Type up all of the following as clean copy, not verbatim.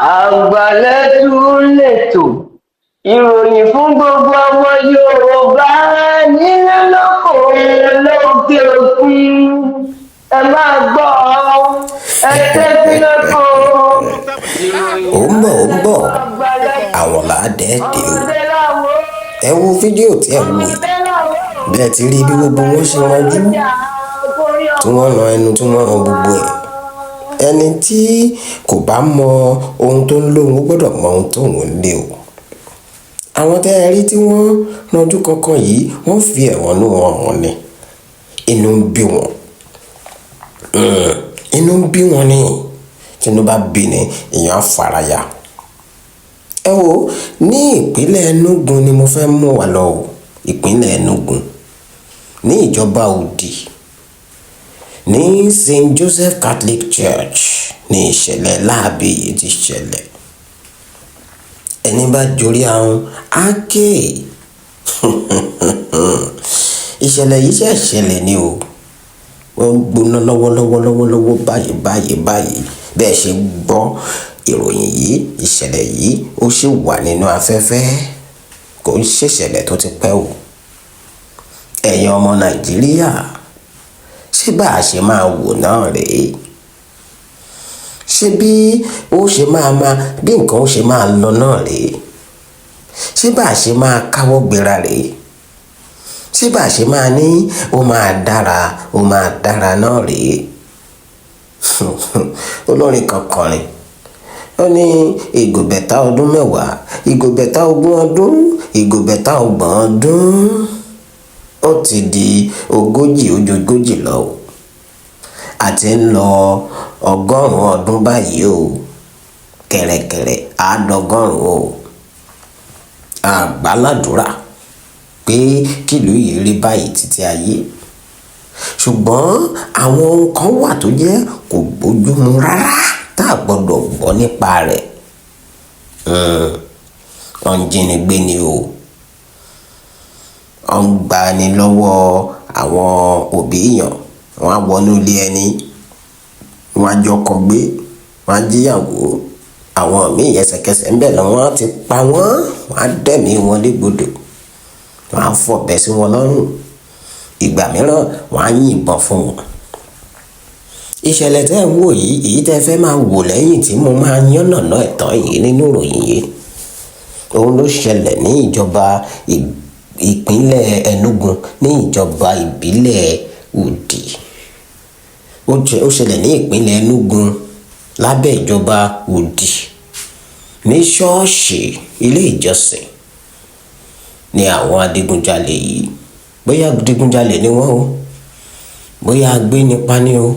Àgbàlẹ́tù lètò ìròyìn fún gbogbo ọmọ Yorùbá nílé lóko lókè òkun. Ẹ máa gbọ́ ẹ tẹ́tí lóko. ó ń bọ̀ àwọn làádẹ́ẹ̀dẹ́ o. ẹ wo fídíò tí ẹ wò yìí bẹ́ẹ̀ ti rí bí gbogbo wọn ṣe ránjú tí wọ́n ran ẹnu tí wọ́n ran gbogbo ẹ̀. ẹni tí kò bá mọ ohun tó ń lóhun ó gbọ́dọ̀ mọ ohun tó ń lé o. àwọn tẹ́ ẹ rí tí wọ́n ranjú kankan yìí wọ́n fi ẹ̀hónú wọn hàn ni. inú ń bí wọn ni tínú bá bí ni èèyàn á faraya. ẹ wo ní ìpínlẹ̀ Enugu ni mo fẹ́ mú wa lọ o. ìpínlẹ̀ Enugu ní ìjọba Òdì ní St. Joseph Catholic Church ní ìṣẹ̀lẹ̀ láabi yìí ti ṣẹlẹ̀. ẹni bá jorí ahun á ké. ìṣẹ̀lẹ̀ yìí ṣe ṣẹlẹ̀ ni o. wọ́n ń gbóná lọ́wọ́lọ́wọ́ báyìí bẹ́ẹ̀ ṣe gbọ́ ìròyìn yìí ìṣẹ̀lẹ̀ yìí ó sì wà nínú afẹ́fẹ́ kò ń ṣèṣẹ̀lẹ̀ tó ti pẹ́ o. ẹ̀yin ọmọ Nàìjíríà ṣé bá a ṣe máa wò náà rèé ṣé bí nǹkan ó ṣe máa lọ náà rèé ṣé bá a ṣe máa káwọ́ gbéra rèé ṣé bá a ṣe máa ní ó máa dára náà rèé. olórin kan kọrin ó ní ìgòbẹ̀ta ọdún mẹ́wàá ìgòbẹ̀ta ogún ọdún ìgòbẹ̀ta ọgbọ̀n ọdún ó ti di ogójì ojoogójì lọ o àti ń lọ ọgọ́rùn-ún ọdún báyìí o kẹ̀rẹ̀kẹ̀rẹ̀ àádọ́gọ́rùn-ún o àgbàládùúrà pé kìlú yìí rí báyìí títí ayé ṣùgbọ́n àwọn ohun kan wà tó jẹ́ kò bójúmu rárá tá a gbọ́dọ̀ gbọ́ nípa rẹ̀. wọ́n ń jínigbé ni o wọ́n ń gbani lọ́wọ́ àwọn òbí èèyàn wọ́n á wọnú ilé ẹni wọ́n á jọkọ̀ gbé wọ́n á jíyàwó àwọn míì ẹsẹ̀kẹsẹ̀ ń bẹ̀ lọ wọ́n á ti pa wọ́n á dẹ̀mí wọn légbodò wọ́n á fọ̀bẹ sí wọn lọ́rùn ìgbà mìíràn wọ́n á yìnbọn fún wọn. ìṣẹ̀lẹ̀ tẹ́ ẹ̀ ń wò yìí èyí tẹ́ fẹ́ máa wò lẹ́yìn tí mo máa yánnàná ẹ̀tàn yìí nínú ìròyìn yìí òun ló ṣẹlẹ̀ ní ìjọba ìpínlẹ̀ Enugu ní ìjọba ìbílẹ̀ Òdì ó ṣẹlẹ̀ ní ìpínlẹ̀ Enugu lábẹ́ ìjọba Òdì ní ṣọ́ọ̀ṣì ilé ìjọsìn ní àwọn adigunjalè yìí bóyá adigunjalè ni wọ́n o bóyá agbénipa ni o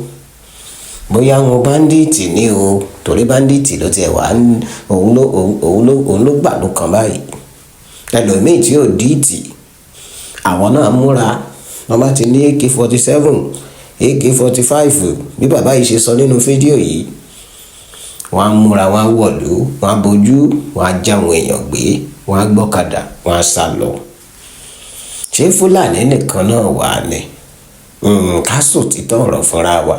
bóyá wọn báńdíìtì ni o torí báńdíìtì ló tiẹ̀ wá òun ló gbàlú kan báyìí ẹlòmíì tí ò díìtì àwọn náà múra wọn bá ti ní AK-47 AK-45 bí bàbá yìí ṣe sọ nínú fídíò yìí wọn á múra wọn á wọ̀lú wọn á bojú wọn á já àwọn èèyàn gbé wọn á gbọ́kadà wọn á sá lọ. ṣé Fúlàní nìkan náà wà ní ká sòtítọ́ ọ̀rọ̀ fúnra wa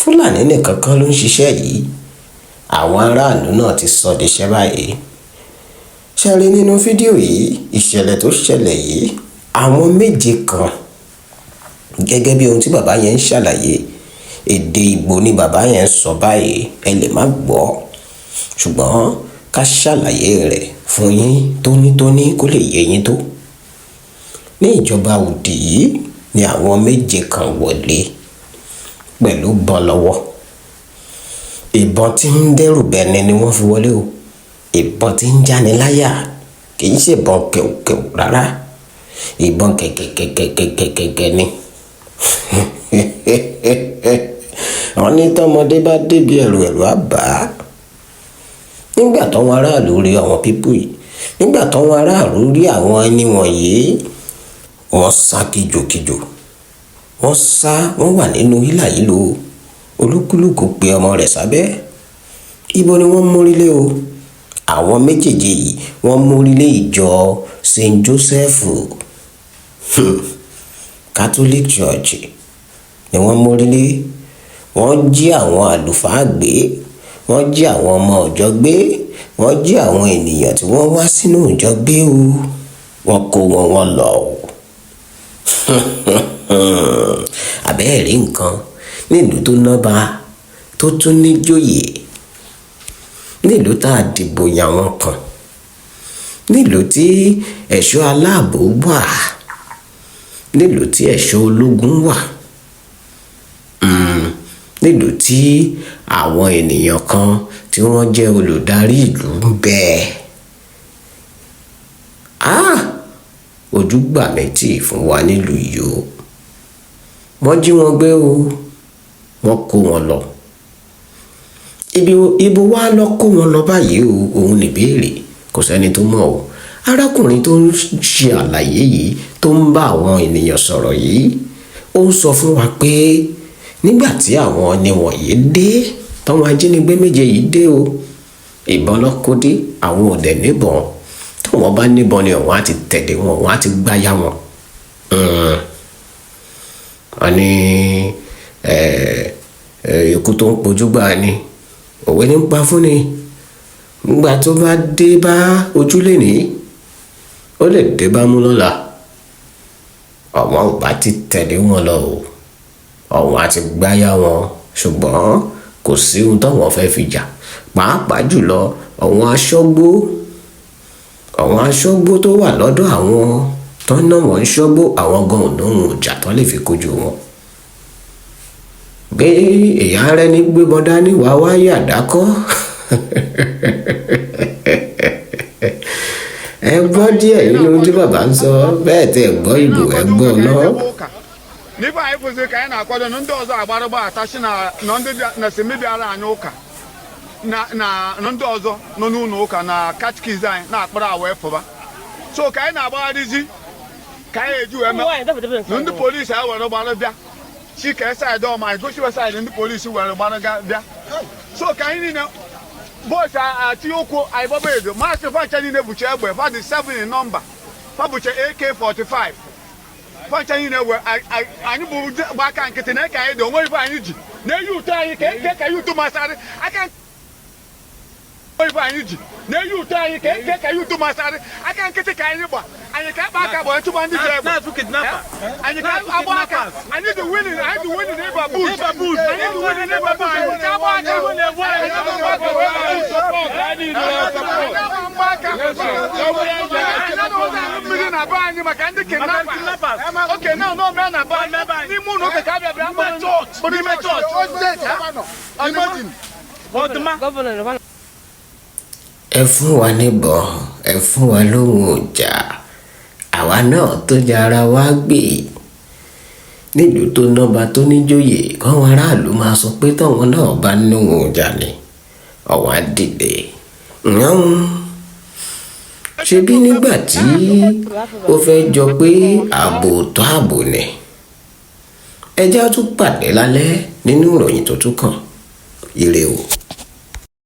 Fúlàní nìkan kan ló ń ṣiṣẹ́ yìí àwọn aráàlú náà ti sọ díṣẹ́ báyìí. ṣe rí nínú fídíò yìí ìṣẹ̀lẹ̀ tó ṣẹlẹ̀ yìí àwọn méje kan gẹ́gẹ́ bí ohun tí bàbá yẹn ń ṣàlàyé èdè Ìgbò ni bàbá yẹn ń sọ báyìí ẹ lè má gbọ́ ṣùgbọ́n ká ṣàlàyé rẹ̀ fún yín tónítóní kó lè yé yín tó. ní ìjọba Òdì yìí ni àwọn méje kan wọlé pẹ̀lú bọn lọ́wọ́ ìbọn tí ń dẹ́rù bẹ́ni ni wọ́n fi wọlé o ìbọn tí ń jáni láyà kì í ṣe ìbọn kẹ̀kẹ̀kẹ̀ rárá ìbọn kẹ̀kẹ̀kẹ̀kẹ̀kẹ̀ ni. wọ́n ní tọ́mọdé bá débi ẹ̀rù á bà á. nígbà táwọn aráàlú rí àwọn pípù yìí nígbà táwọn aráàlú rí àwọn ẹni wọ̀nyí wọ́n sá kíjokíjo wọ́n wà nínú hílàhílo olúkúlùkù pé ọmọ rẹ̀ sábẹ́. ibo ni wọ́n mórílé o àwọn méjèèjì yìí wọ́n mórílé ìjọ St. Joseph Catholic Church ni wọ́n mórílé wọ́n jí àwọn àlùfáà gbé wọ́n jí àwọn ọmọ ìjọ gbé, wọ́n jí àwọn ènìyàn tí wọ́n wá sínú ìjọ gbé o, wọ́n kó wọn lọ o. Àbẹ́ẹ̀ rí nǹkan nílùú tó nọ́ba tó tún níjòyè, nílùú tá a dìbò yàn wọn kan, nílùú tí ẹ̀ṣọ́ aláàbò wà, nílùú tí ẹ̀ṣọ́ ológun wà, nílùú tí àwọn ènìyàn kan tí wọ́n jẹ́ olùdarí ìlú ń bẹ. Ojú gbà mẹ́tì fún wa nílùú yìí o. Wọ́n jí wọn gbé o, wọ́n kó wọn lọ. Ibo wá lọ kó wọn lọ báyìí o, òun nìbéèrè, kò sẹ́ni tó mọ̀ o. Arákùnrin tó ń ṣe àlàyé yìí, tó ń bá àwọn ènìyàn sọ̀rọ̀ yìí, ó ń sọ fún wa pé nígbà tí àwọn oníwọ̀nyí dé, táwọn ajínigbé méje yìí dé o, ìbọn ló kó dé, àwọn ò dẹ̀ níbọn. Táwọn bá níbọn ni wọ́n á ti tẹ̀lé wọn, wọ́n á ti gbáyà wọn. Wọ́n ní ikú tó ń pojú gbà ni òwe ní ń pa fún ni. Nígbà tó bá dé bá ojúlé ní, ó lè dé bá mú lọ́la. Àwọn ò bá ti tẹ̀lé wọn lọ o, àwọn á ti gbáyà wọn, ṣùgbọ́n kò sí ohun táwọn fẹ́ fi jà. Pàápàá jùlọ àwọn aṣọ́gbó tó wà lọ́dọ̀ àwọn tó ń ná wọn ń ṣọ́gbó, àwọn gan ò lóhun ìjà tó lè fi kojú wọn. Bí èèyàn rẹ ní gbébọn dání wá wáyé àdákọ́. Ẹ gbọ́ díẹ̀ nínú tí bàbá ń sọ, bẹ́ẹ̀ tẹ́ ẹ gbọ́ ìbò ẹ gbọ́ náà. N'ibe anyị kwụsịrị ka anyị na-akwado na ndị ọzọ agbaragba atachi na ndị na-esemebiara anyị ụka na ndị ọzọ nọ n'ụlọ ụka na katikizm anyị na-akpara wee pụba. So ka anyị na-agbagharịzi ka anyị eji wee mee ndị polisi anyị were gbara bịa chi ka saịdị ọma anyị gosiwe saịdị ndị polisi were gbara bịa. So ka anyị niile bọọsụ atinye ụkwụ anyị gbaba edo maasị fancha niile bụcha egbe fa dị 7 in nọmba, fa bụcha AK-45. Fancha niile we anyị bụ gba aka nkịtị na-eke anyị dị onwe ife anyị ji na-eyi ụtọ anyị ka eyi ụtụ masarị aka ife anyị ji na-eyi ụtọ anyị ka eyi ụtụ masarị aka nkịtị ka anyị gba anyị ka akpa aka bụ chụba ndị ji egbe anyị ka agba aka anyị dị winin ịba bush anyị dị winin ịba bush anyị ka agba aka mmiri na be anyị maka ndị kidnappers. Okay, now no man na be n'ime ụlọ ụka ka abịa n'ime chọọchị. Ẹ fún wa níbọn, ẹ fún wa lóhùn ọjà, àwa náà tó jẹ ara wa gbé. Nílùú tó nọ́ba tó níjòyè, káwọn aráàlú máa sọ pé táwọn náà bá lóhùn ọjà ni ọ̀wá dìde. Ṣebí nígbà tí ó fẹ́ jọ pé ààbò tó ààbò ni. Ẹ jẹ́ á tún pàdé lálẹ́ nínú ìròyìn tó tún kàn. Ire o.